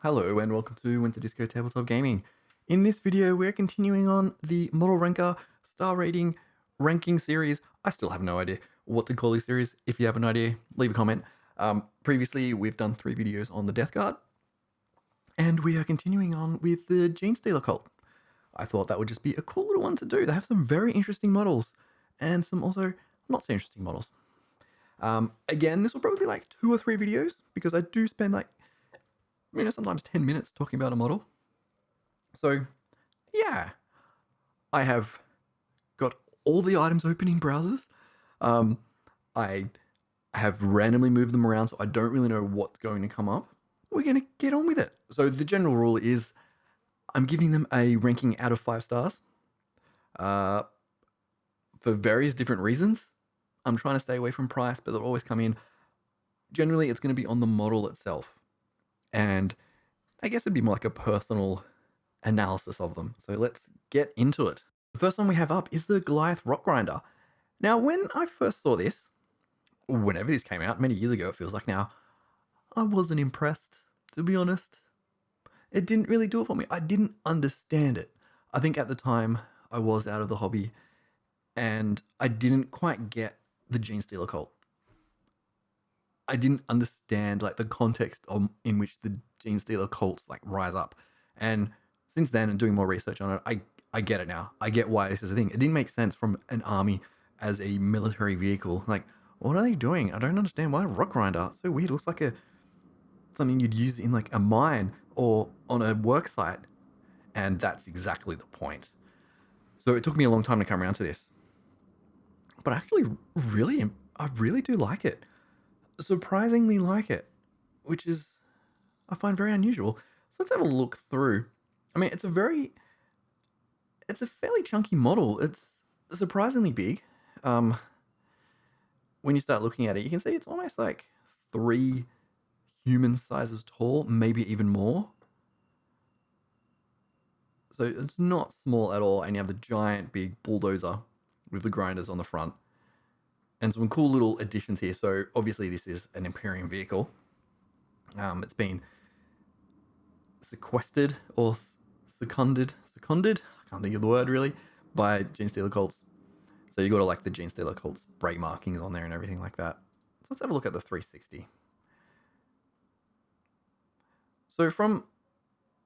Hello and welcome to Winter Disco Tabletop Gaming. In this video, we're continuing on the Model Ranker Star Rating Ranking Series. I still have no idea what to call this series. If you have an idea, leave a comment. Previously, we've done 3 videos on the Death Guard, and we are continuing on with the Genestealer Cult. I thought that would just be a cool little one to do. They have some very interesting models, and some also not so interesting models. Again, this will probably be like 2 or 3 videos, because I do spend like sometimes 10 minutes talking about a model. So, yeah, I have got all the items open in browsers. I have randomly moved them around, so I don't really know what's going to come up. We're going to get on with it. So the general rule is I'm giving them a ranking out of 5 stars for various different reasons. I'm trying to stay away from price, but they'll always come in. Generally, it's going to be on the model itself. And I guess it'd be more like a personal analysis of them. So let's get into it. The first one we have up is the Goliath Rockgrinder. Now, when I first saw this, whenever this came out, many years ago it feels like now, I wasn't impressed, to be honest. It didn't really do it for me. I didn't understand it. I think at the time I was out of the hobby and I didn't quite get the Genestealer Cult. I didn't understand like the context in which the Genestealer cults like rise up. And since then, and doing more research on it, I get it now. I get why this is a thing. It didn't make sense from an army as a military vehicle. Like, what are they doing? I don't understand. Why Rockgrinder? It's so weird. It looks like something you'd use in like a mine or on a work site. And that's exactly the point. So it took me a long time to come around to this. But I really do like it. Surprisingly like it, which is I find very unusual. So let's have a look through. I mean, it's a fairly chunky model. It's surprisingly big. When you start looking at it, you can see it's almost like 3 human sizes tall, maybe even more. So it's not small at all, and you have the giant big bulldozer with the grinders on the front. And some cool little additions here. So obviously this is an Imperium vehicle. It's been sequestered or seconded, I can't think of the word really, by Genestealer cults. So you got like the Genestealer cults break markings on there and everything like that. So let's have a look at the 360. So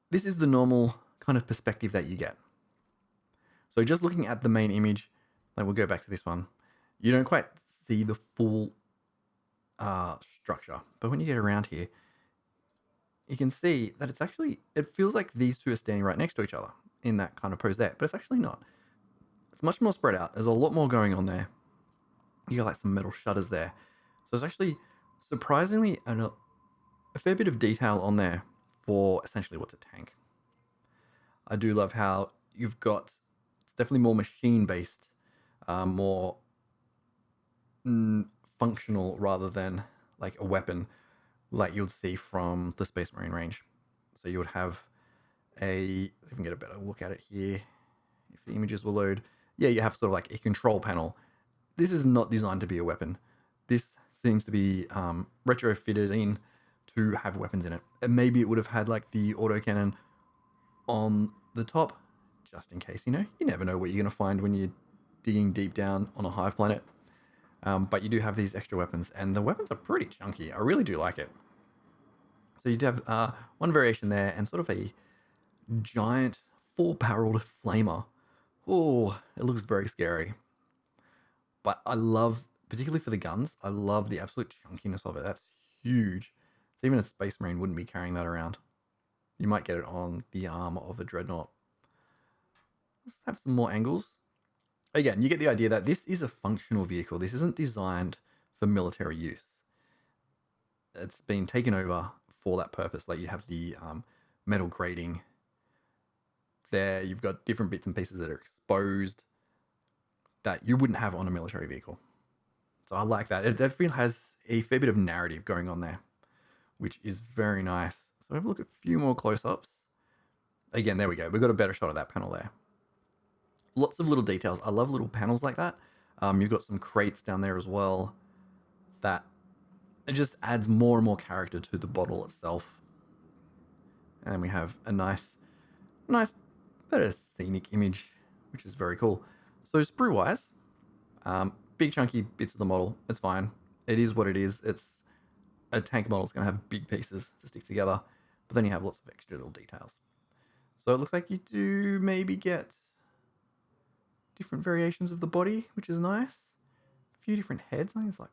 this is the normal kind of perspective that you get. So just looking at the main image, like we'll go back to this one, you don't quite see the full structure. But when you get around here, you can see that it feels like these two are standing right next to each other in that kind of pose there, but it's actually not. It's much more spread out. There's a lot more going on there. You got like some metal shutters there. So it's actually surprisingly a fair bit of detail on there for essentially what's a tank. I do love how you've got, it's definitely more machine-based, more functional rather than like a weapon like you'd see from the Space Marine range. So you would have if we can get a better look at it here, if the images will load. Yeah, you have sort of like a control panel. This is not designed to be a weapon. This seems to be retrofitted in to have weapons in it. And maybe it would have had like the autocannon on the top, just in case, you never know what you're going to find when you're digging deep down on a hive planet. But you do have these extra weapons, and the weapons are pretty chunky. I really do like it. So you do have one variation there, and sort of a giant 4-barreled flamer. Oh, it looks very scary. But I love, particularly for the guns, I love the absolute chunkiness of it. That's huge. So even a Space Marine wouldn't be carrying that around. You might get it on the arm of a Dreadnought. Let's have some more angles. Again, you get the idea that this is a functional vehicle. This isn't designed for military use. It's been taken over for that purpose. Like you have the metal grating there. You've got different bits and pieces that are exposed that you wouldn't have on a military vehicle. So I like that. It definitely has a fair bit of narrative going on there, which is very nice. So have a look at a few more close-ups. Again, there we go. We've got a better shot of that panel there. Lots of little details. I love little panels like that. You've got some crates down there as well. That it just adds more and more character to the bottle itself. And then we have a nice better scenic image, which is very cool. So sprue wise, big chunky bits of the model, it's fine. It is what it is. It's a tank model is going to have big pieces to stick together, but then you have lots of extra little details. So it looks like you do maybe get different variations of the body, which is nice. A few different heads. I think it's like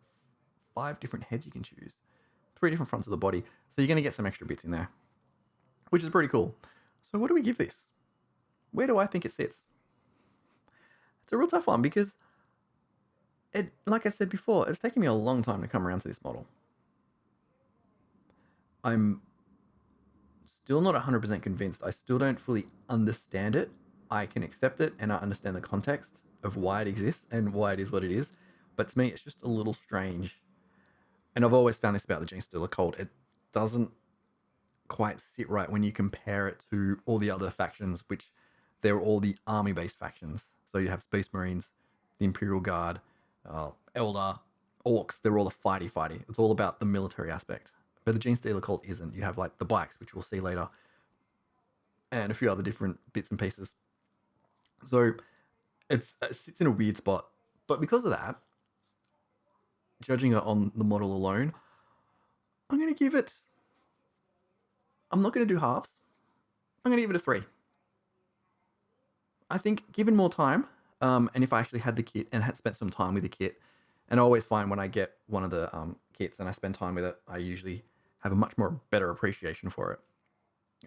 5 different heads you can choose. 3 different fronts of the body. So you're going to get some extra bits in there, which is pretty cool. So what do we give this? Where do I think it sits? It's a real tough one because it, like I said before, it's taken me a long time to come around to this model. I'm still not 100% convinced. I still don't fully understand it. I can accept it and I understand the context of why it exists and why it is what it is. But to me, it's just a little strange. And I've always found this about the Genestealer Cult. It doesn't quite sit right when you compare it to all the other factions, which they're all the army-based factions. So you have Space Marines, the Imperial Guard, Eldar, Orcs. They're all a fighty. It's all about the military aspect. But the Genestealer Cult isn't. You have like the Blacks, which we'll see later, and a few other different bits and pieces. So it sits in a weird spot. But because of that, judging it on the model alone, I'm going to give it... I'm not going to do halves. I'm going to give it a 3. I think given more time, and if I actually had the kit and had spent some time with the kit, and I always find when I get one of the kits and I spend time with it, I usually have a much more better appreciation for it.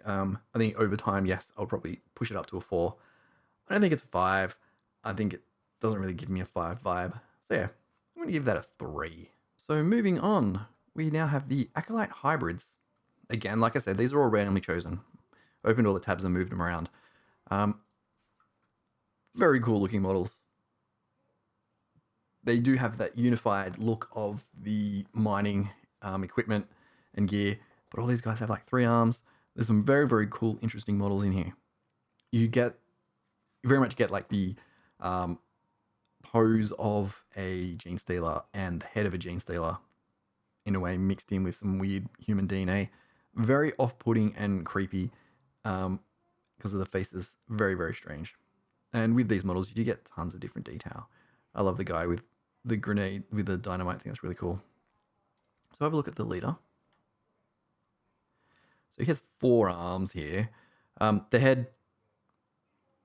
I think over time, yes, I'll probably push it up to a 4. I don't think it's a 5. I think it doesn't really give me a 5 vibe. So yeah, I'm going to give that a 3. So moving on, we now have the Acolyte Hybrids. Again, like I said, these are all randomly chosen. Opened all the tabs and moved them around. Very cool looking models. They do have that unified look of the mining equipment and gear, but all these guys have like 3 arms. There's some very, very cool, interesting models in here. You very much get like the pose of a Genestealer and the head of a Genestealer in a way mixed in with some weird human DNA. Very off-putting and creepy because of the faces. Very, very strange. And with these models, you do get tons of different detail. I love the guy with the grenade, with the dynamite. I think that's really cool. So have a look at the leader. So he has 4 arms here. The head,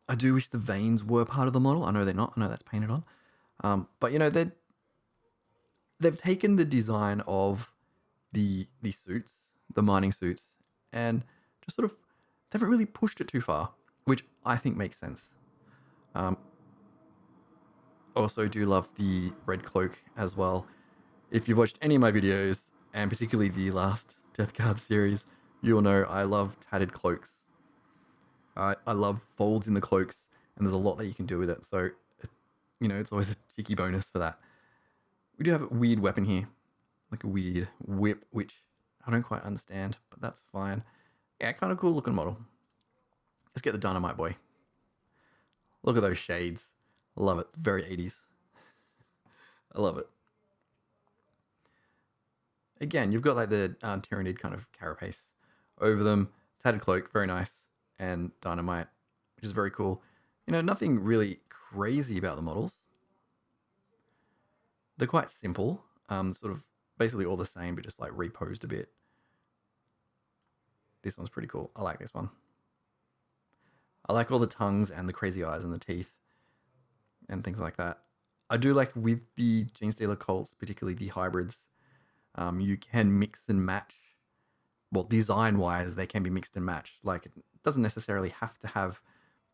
I do wish the veins were part of the model. I know they're not. I know that's painted on. But, you know, they've taken the design of the suits, the mining suits, and just sort of, they haven't really pushed it too far, which I think makes sense. Also do love the red cloak as well. If you've watched any of my videos, and particularly the last Death Guard series, you'll know I love tattered cloaks. I love folds in the cloaks, and there's a lot that you can do with it. So, you know, it's always a cheeky bonus for that. We do have a weird weapon here, like a weird whip, which I don't quite understand, but that's fine. Yeah, kind of cool looking model. Let's get the dynamite boy. Look at those shades. Love it. Very 80s. I love it. Again, you've got like the Tyrannid kind of carapace over them. Tattered cloak, very nice. And dynamite, which is very cool. You know, nothing really crazy about the models. They're quite simple. Sort of basically all the same, but just like reposed a bit. This one's pretty cool. I like this one. I like all the tongues and the crazy eyes and the teeth and things like that. I do like with the Genestealer cults, particularly the hybrids, you can mix and match. Well, design-wise, they can be mixed and matched. Like, it doesn't necessarily have to have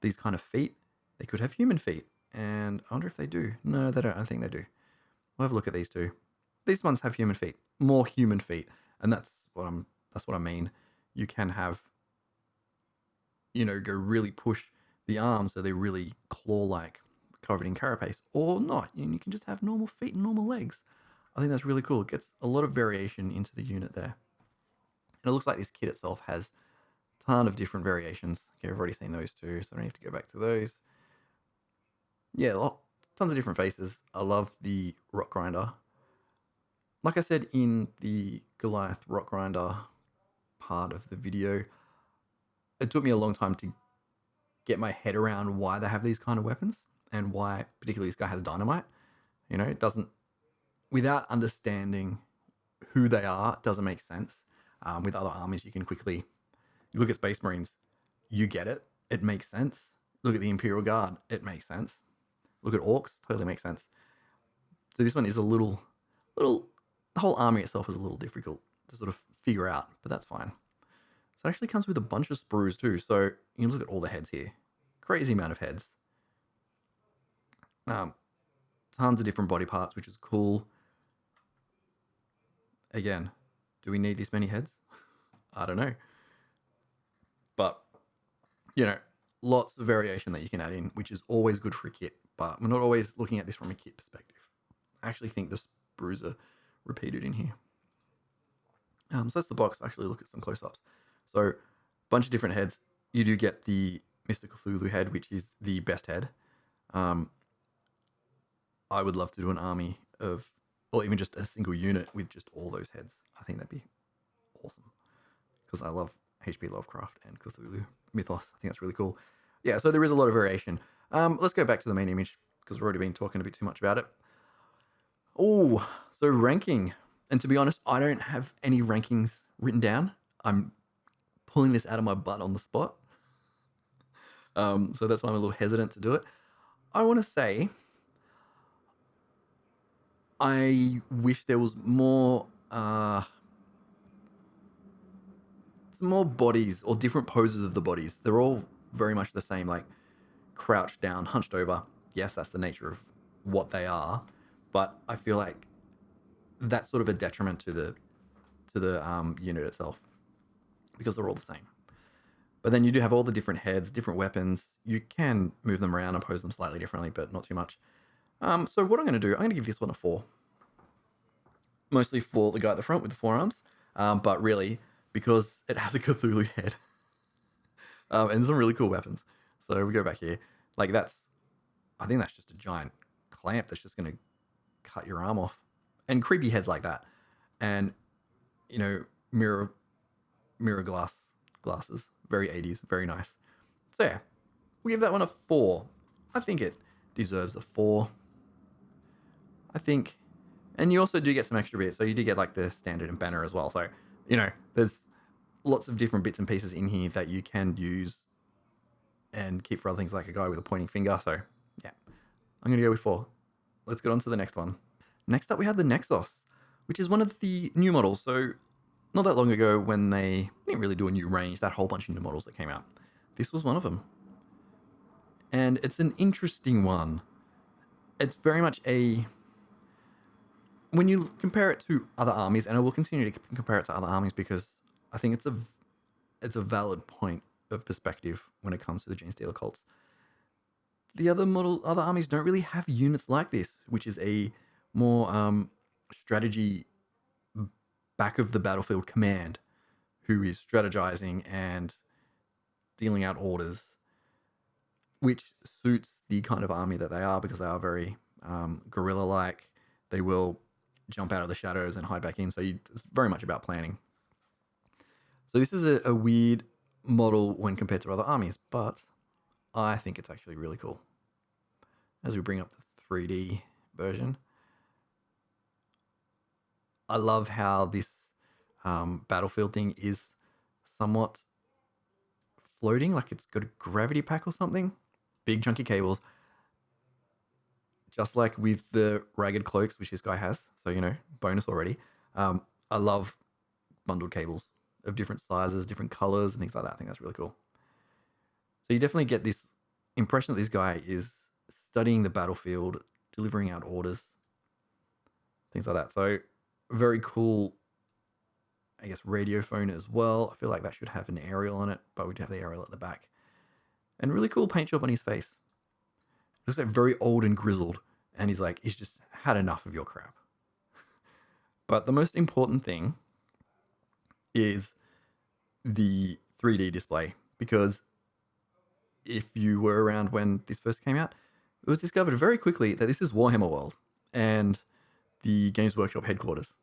these kind of feet. They could have human feet. And I wonder if they do. No, they don't. I don't think they do. We'll have a look at these two. These ones have human feet. More human feet. And that's what I mean. You can have, you know, go really push the arms so they're really claw-like, covered in carapace, or not. And you can just have normal feet and normal legs. I think that's really cool. It gets a lot of variation into the unit there. And it looks like this kit itself has a ton of different variations. Okay, I've already seen those two, so I don't have to go back to those. Yeah, tons of different faces. I love the Rockgrinder. Like I said in the Goliath Rockgrinder part of the video, it took me a long time to get my head around why they have these kind of weapons and why particularly this guy has dynamite. You know, it doesn't, without understanding who they are, it doesn't make sense. With other armies, you can quickly, you look at Space Marines, you get it. It makes sense. Look at the Imperial Guard, it makes sense. Look at Orcs, totally makes sense. So this one is a little, the whole army itself is a little difficult to sort of figure out, but that's fine. So it actually comes with a bunch of sprues too. So you can look at all the heads here. Crazy amount of heads. Tons of different body parts, which is cool. Again, do we need this many heads? I don't know. But, you know, lots of variation that you can add in, which is always good for a kit. But we're not always looking at this from a kit perspective. I actually think the sprues are repeated in here. So that's the box. I'll actually look at some close-ups. So, a bunch of different heads. You do get the Mr. Cthulhu head, which is the best head. I would love to do an army of, or even just a single unit with just all those heads. I think that'd be awesome. Because I love H.P. Lovecraft and Cthulhu mythos. I think that's really cool. Yeah, so there is a lot of variation. Let's go back to the main image, because we've already been talking a bit too much about it. Oh, so ranking. And to be honest, I don't have any rankings written down. I'm pulling this out of my butt on the spot. So that's why I'm a little hesitant to do it. I want to say, I wish there was more, some more bodies or different poses of the bodies. They're all very much the same, like crouched down, hunched over. Yes, that's the nature of what they are, but I feel like that's sort of a detriment to the unit itself, because they're all the same. But then you do have all the different heads, different weapons. You can move them around and pose them slightly differently, but not too much. So what I'm going to do, I'm going to give this one a 4. Mostly for the guy at the front with the forearms, but really because it has a Cthulhu head and some really cool weapons. So we go back here. Like I think that's just a giant clamp that's just going to cut your arm off. And creepy heads like that. And, you know, mirror glasses. Very 80s, very nice. So yeah, we'll give that one a 4. I think it deserves a 4. I think, and you also do get some extra bits. So you do get like the standard and banner as well. So, you know, there's lots of different bits and pieces in here that you can use and keep for other things, like a guy with a pointing finger. So yeah, I'm going to go with 4. Let's get on to the next one. Next up, we have the Nexos, which is one of the new models. So not that long ago, when they didn't really do a new range, that whole bunch of new models that came out, this was one of them. And it's an interesting one. It's very much when you compare it to other armies, and I will continue to compare it to other armies because I think it's a valid point of perspective when it comes to the Genestealer Cults. The other armies don't really have units like this, which is a more strategy back of the battlefield command, who is strategizing and dealing out orders, which suits the kind of army that they are, because they are very guerrilla-like. They will jump out of the shadows and hide back in. So it's very much about planning. So this is a weird model when compared to other armies, but I think it's actually really cool. As we bring up the 3D version, I love how this battlefield thing is somewhat floating, like it's got a gravity pack or something. Big chunky cables. Just like with the ragged cloaks, which this guy has. So, you know, bonus already. I love bundled cables of different sizes, different colors, and things like that. I think that's really cool. So you definitely get this impression that this guy is studying the battlefield, delivering out orders, things like that. So very cool, I guess, radio phone as well. I feel like that should have an aerial on it, but we do have the aerial at the back. And really cool paint job on his face. Looks like very old and grizzled, and he's just had enough of your crap. But the most important thing is the 3D display, because if you were around when this first came out, it was discovered very quickly that this is Warhammer World and the Games Workshop headquarters.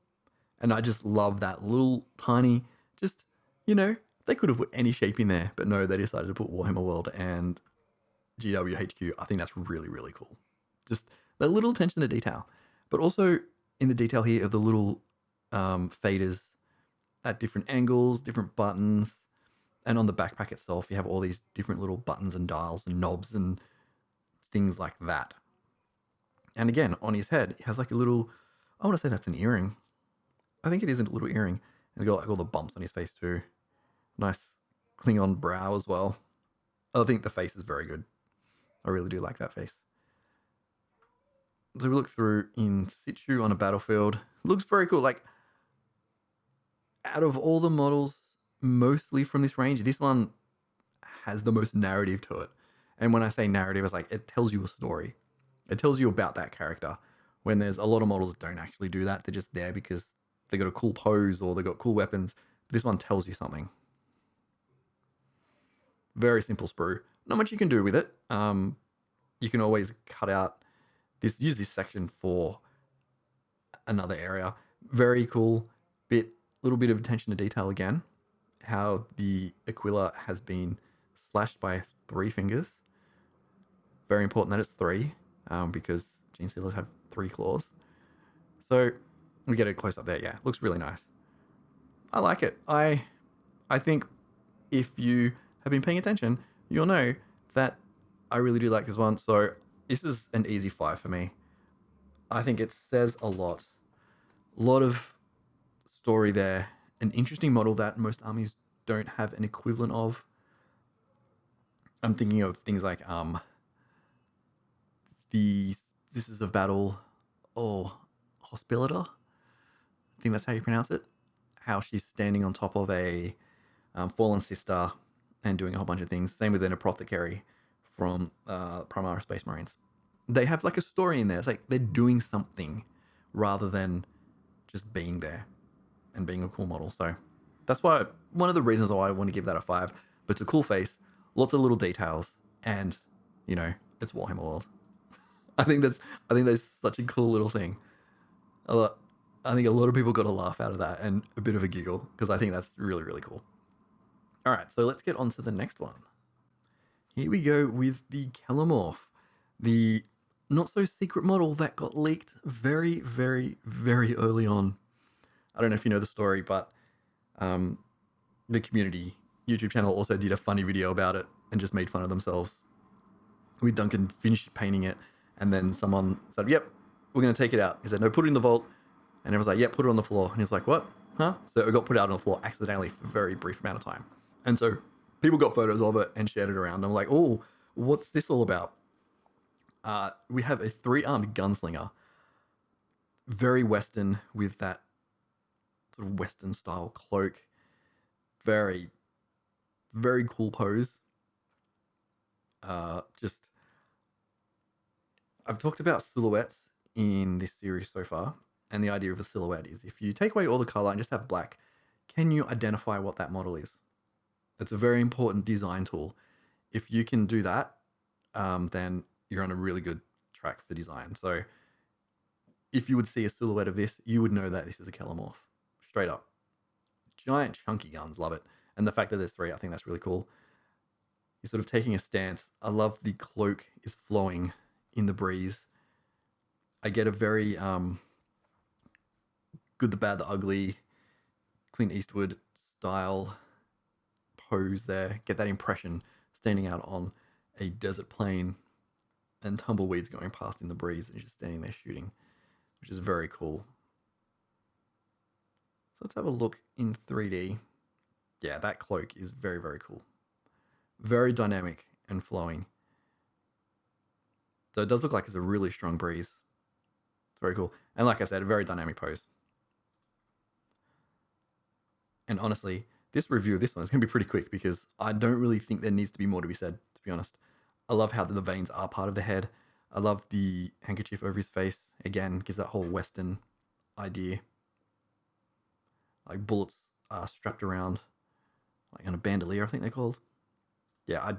And I just love that little tiny, just, you know, They could have put any shape in there, but no, they decided to put Warhammer World and GWHQ. I think that's really, really cool. Just that little attention to detail. But also in the detail here of the little faders at different angles, different buttons. And on the backpack itself, you have all these different little buttons and dials and knobs and things like that. And again, on his head, he has like a little, I want to say that's an earring. I think it is a little earring. And he's got like all the bumps on his face too. Nice Klingon brow as well. I think the face is very good. I really do like that face. So we look through in situ on a battlefield. Looks very cool. Like, out of all the models, mostly from this range, this one has the most narrative to it. And when I say narrative, it's like it tells you a story. It tells you about that character. When there's a lot of models that don't actually do that, they're just there because they got a cool pose or they got cool weapons. But this one tells you something. Very simple sprue. Not much you can do with it. You can always cut out this, use this section for another area. Very cool little bit of attention to detail again. How the Aquila has been slashed by 3 fingers. Very important that it's 3, because Genestealers have 3 claws. So we get a close up there. Yeah, looks really nice. I like it. I think if you have been paying attention, you'll know that I really do like this one. So this is an easy 5 for me. I think it says a lot. A lot of story there. An interesting model that most armies don't have an equivalent of. I'm thinking of things like the Sisters of Battle or Hospilita. I think that's how you pronounce it. How she's standing on top of a fallen sister and doing a whole bunch of things. Same with an Apothecary from Primara Space Marines. They have like a story in there. It's like they're doing something rather than just being there and being a cool model. So that's why one of the reasons why I want to give that a 5. But it's a cool face, lots of little details, and you know, it's Warhammer World. I think that's such a cool little thing. I think a lot of people got a laugh out of that and a bit of a giggle because I think that's really, really cool. All right, so let's get on to the next one. Here we go with the Calimorph, the not so secret model that got leaked very, very, very early on. I don't know if you know the story, but the community YouTube channel also did a funny video about it and just made fun of themselves. With Duncan finished painting it, and then someone said, "Yep, we're going to take it out." He said, "No, put it in the vault." And everyone's like, "Yep, put it on the floor." And he was like, "What? Huh?" So it got put out on the floor accidentally for a very brief amount of time. And so people got photos of it and shared it around. I'm like, "Oh, what's this all about?" We have a 3-armed gunslinger. Very Western with that sort of Western style cloak. Very, very cool pose. I've talked about silhouettes in this series so far, and the idea of a silhouette is if you take away all the color and just have black, can you identify what that model is? It's a very important design tool. If you can do that, then you're on a really good track for design. So if you would see a silhouette of this, you would know that this is a Kelermorph. Straight up. Giant chunky guns, love it. And the fact that there's 3, I think that's really cool. He's sort of taking a stance. I love the cloak is flowing in the breeze. I get a very good, the bad, the ugly, Clint Eastwood style pose there. Get that impression standing out on a desert plain and tumbleweeds going past in the breeze and just standing there shooting, which is very cool. So let's have a look in 3D. Yeah, that cloak is very, very cool. Very dynamic and flowing. So it does look like it's a really strong breeze. It's very cool. And like I said, a very dynamic pose. And honestly, this review of this one is going to be pretty quick because I don't really think there needs to be more to be said, to be honest. I love how the veins are part of the head. I love the handkerchief over his face. Again, gives that whole Western idea. Like bullets are strapped around, like on a bandolier, I think they're called. Yeah, I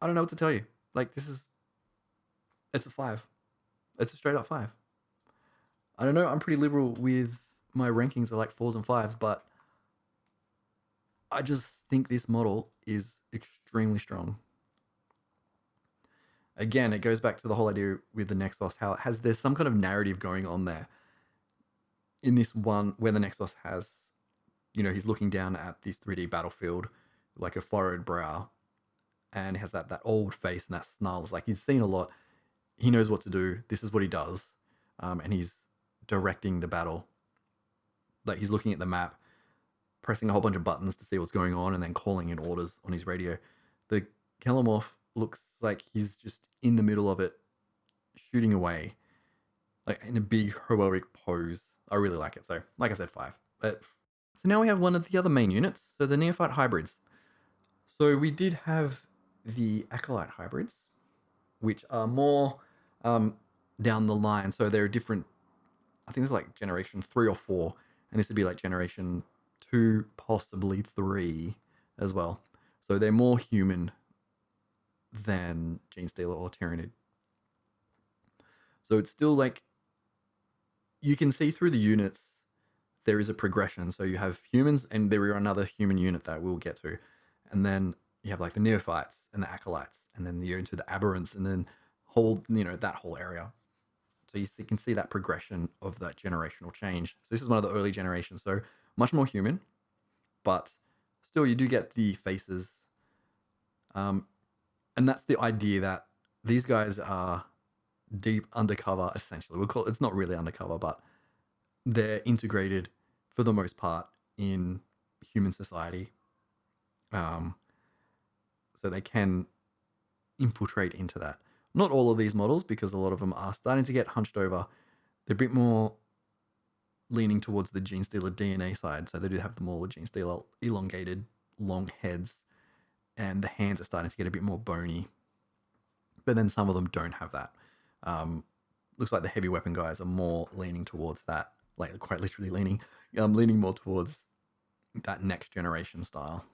don't know what to tell you. Like, it's a 5. It's a straight up 5. I don't know, I'm pretty liberal with my rankings of like 4s and 5s, but I just think this model is extremely strong. Again, it goes back to the whole idea with the Nexos, how there's some kind of narrative going on there. In this one, where the Nexos has, he's looking down at this 3D battlefield, like a furrowed brow, and has that old face and that snarls. Like, he's seen a lot. He knows what to do. This is what he does, and he's directing the battle. Like, he's looking at the map, pressing a whole bunch of buttons to see what's going on, and then calling in orders on his radio. The Calimorph looks like he's just in the middle of it, shooting away, like in a big heroic pose. I really like it. So, like I said, 5. So now we have one of the other main units. So the Neophyte Hybrids. So we did have the Acolyte Hybrids, which are more down the line. So they're different. I think it's like generation 3 or 4, and this would be like generation 2, possibly 3 as well. So they're more human than Genestealer or Tyranid. So it's still like, you can see through the units there is a progression. So you have humans, and there are another human unit that we'll get to, and then you have like the Neophytes and the Acolytes, and then you're into the Aberrants, and then that whole area. So you can see that progression of that generational change. So this is one of the early generations, so much more human, but still you do get the faces. And that's the idea, that these guys are deep undercover, essentially. We'll call it, it's not really undercover, but they're integrated for the most part in human society. So they can infiltrate into that. Not all of these models, because a lot of them are starting to get hunched over. They're a bit more leaning towards the Genestealer DNA side. So they do have the more Genestealer elongated, long heads, and the hands are starting to get a bit more bony. But then some of them don't have that. Looks like the heavy weapon guys are more leaning towards that, like quite literally leaning more towards that next generation style.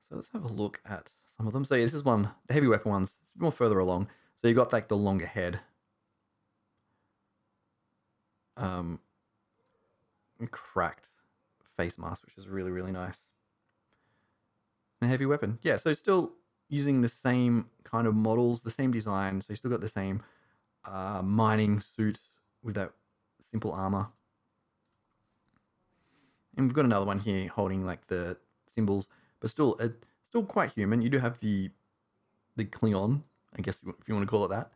So let's have a look at some of them. So yeah, this is one, the heavy weapon ones, it's more further along. So you've got like the longer head. Cracked face mask, which is really, really nice. And a heavy weapon. Yeah, so still using the same kind of models, the same design. So you still got the same mining suit with that simple armor. And we've got another one here holding like the symbols, but still quite human. You do have the Klingon, I guess if you want to call it that.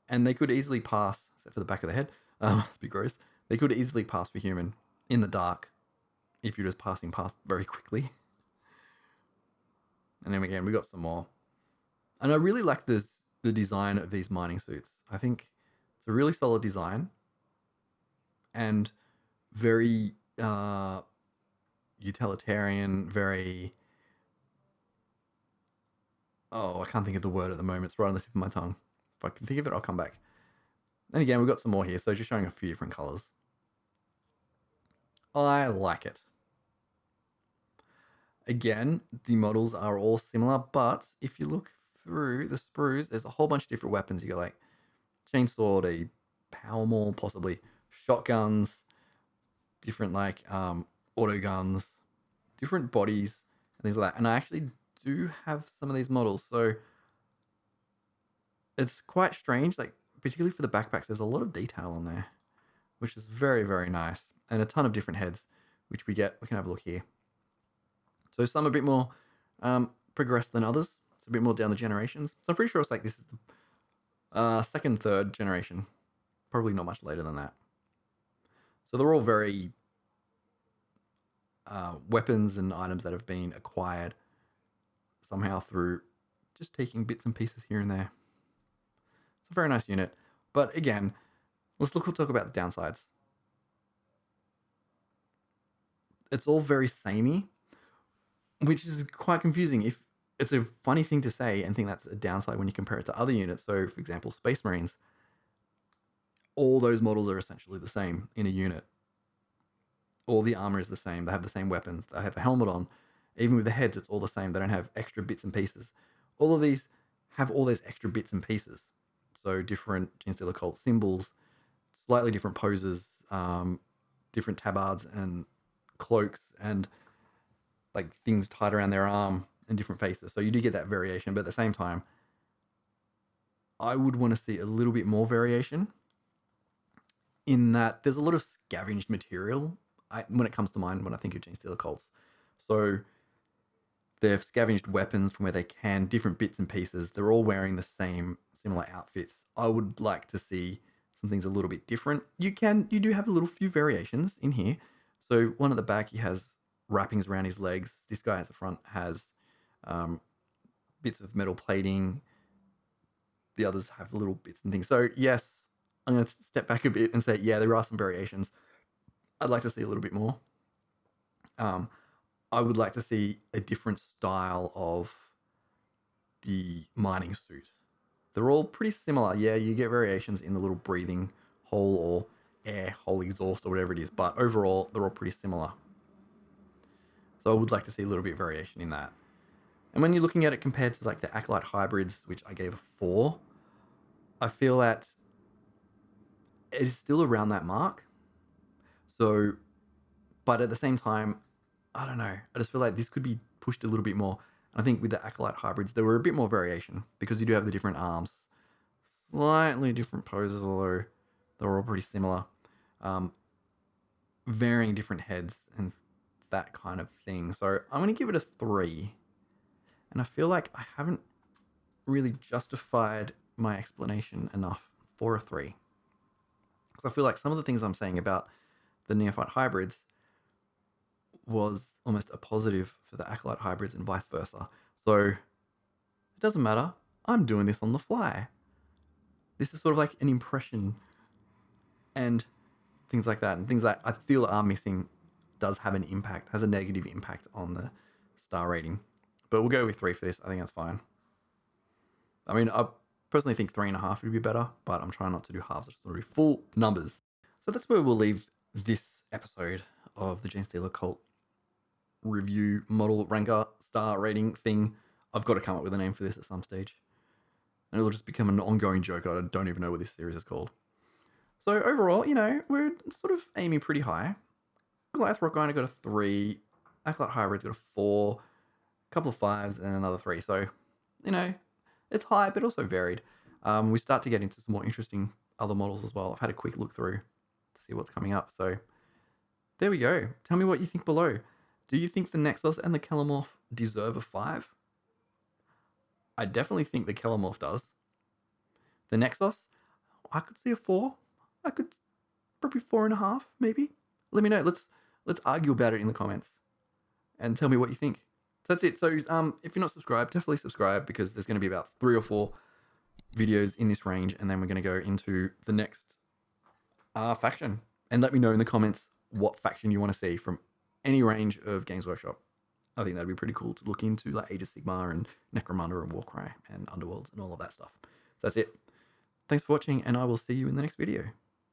And they could easily pass, except for the back of the head, it's a bit gross. They could easily pass for human in the dark if you're just passing past very quickly. And then again, we got some more. And I really like the design of these mining suits. I think it's a really solid design and very utilitarian, very... Oh, I can't think of the word at the moment. It's right on the tip of my tongue. If I can think of it, I'll come back. And again, we've got some more here. So just showing a few different colors. I like it. Again, the models are all similar, but if you look through the sprues, there's a whole bunch of different weapons. You got like chainsaw, a power maul, possibly shotguns, different like auto guns, different bodies, and things like that. And I actually do have some of these models, so it's quite strange. Like, particularly for the backpacks, there's a lot of detail on there, which is very, very nice, and a ton of different heads, which we get. We can have a look here. So some a bit more progressed than others. It's a bit more down the generations. So I'm pretty sure it's like this is the second, third generation. Probably not much later than that. So they're all very weapons and items that have been acquired somehow through just taking bits and pieces here and there. It's a very nice unit. But again, we'll talk about the downsides. It's all very samey, which is quite confusing. If it's a funny thing to say and think that's a downside when you compare it to other units. So, for example, Space Marines, all those models are essentially the same in a unit. All the armor is the same. They have the same weapons. They have a helmet on. Even with the heads, it's all the same. They don't have extra bits and pieces. All of these have all those extra bits and pieces. So different Genestealer Cult symbols, slightly different poses, different tabards and cloaks and like things tied around their arm and different faces. So you do get that variation, but at the same time, I would want to see a little bit more variation in that there's a lot of scavenged material when it comes to mind when I think of Genestealer cults. So they've scavenged weapons from where they can, different bits and pieces. They're all wearing the same similar outfits. I would like to see some things a little bit different. You do have a little few variations in here. So one at the back, he has wrappings around his legs. This guy at the front has bits of metal plating. The others have little bits and things. So yes, I'm going to step back a bit and say, yeah, there are some variations. I'd like to see a little bit more. I would like to see a different style of the mining suit. They're all pretty similar. Yeah, you get variations in the little breathing hole or air hole exhaust or whatever it is, but overall, they're all pretty similar. So I would like to see a little bit of variation in that. And when you're looking at it compared to like the Acolyte Hybrids, which I gave a 4, I feel that it is still around that mark. So, but at the same time, I don't know. I just feel like this could be pushed a little bit more. I think with the Acolyte Hybrids, there were a bit more variation because you do have the different arms. Slightly different poses, although they're all pretty similar. Varying different heads and that kind of thing. So I'm going to give it a 3. And I feel like I haven't really justified my explanation enough for a 3. Because I feel like some of the things I'm saying about the Neophyte Hybrids was almost a positive for the Acolyte Hybrids and vice versa. So it doesn't matter. I'm doing this on the fly. This is sort of like an impression and things like that. And things that I feel are missing does have an impact, has a negative impact on the star rating. But we'll go with 3 for this. I think that's fine. I mean, I personally think 3.5 would be better, but I'm trying not to do halves. I just want to do full numbers. So that's where we'll leave this episode of the Genestealer Cult review model ranker star rating thing. I've got to come up with a name for this at some stage. And it'll just become an ongoing joke. I don't even know what this series is called. So overall, you know, we're sort of aiming pretty high. Goliath Rockgrinder got a 3. Acolyte Hybrids got a 4. A couple of 5s and another 3. So, you know, it's high, but also varied. We start to get into some more interesting other models as well. I've had a quick look through to see what's coming up. So there we go. Tell me what you think below. Do you think the Nexos and the Calimorph deserve a 5? I definitely think the Calimorph does. The Nexos, I could see a 4. I could probably 4.5, maybe. Let me know. Let's argue about it in the comments and tell me what you think. So that's it. So if you're not subscribed, definitely subscribe because there's going to be about 3 or 4 videos in this range, and then we're going to go into the next faction. And let me know in the comments what faction you want to see from any range of Games Workshop. I think that'd be pretty cool to look into, like Age of Sigmar and Necromunda and Warcry and Underworlds and all of that stuff. So that's it. Thanks for watching, and I will see you in the next video.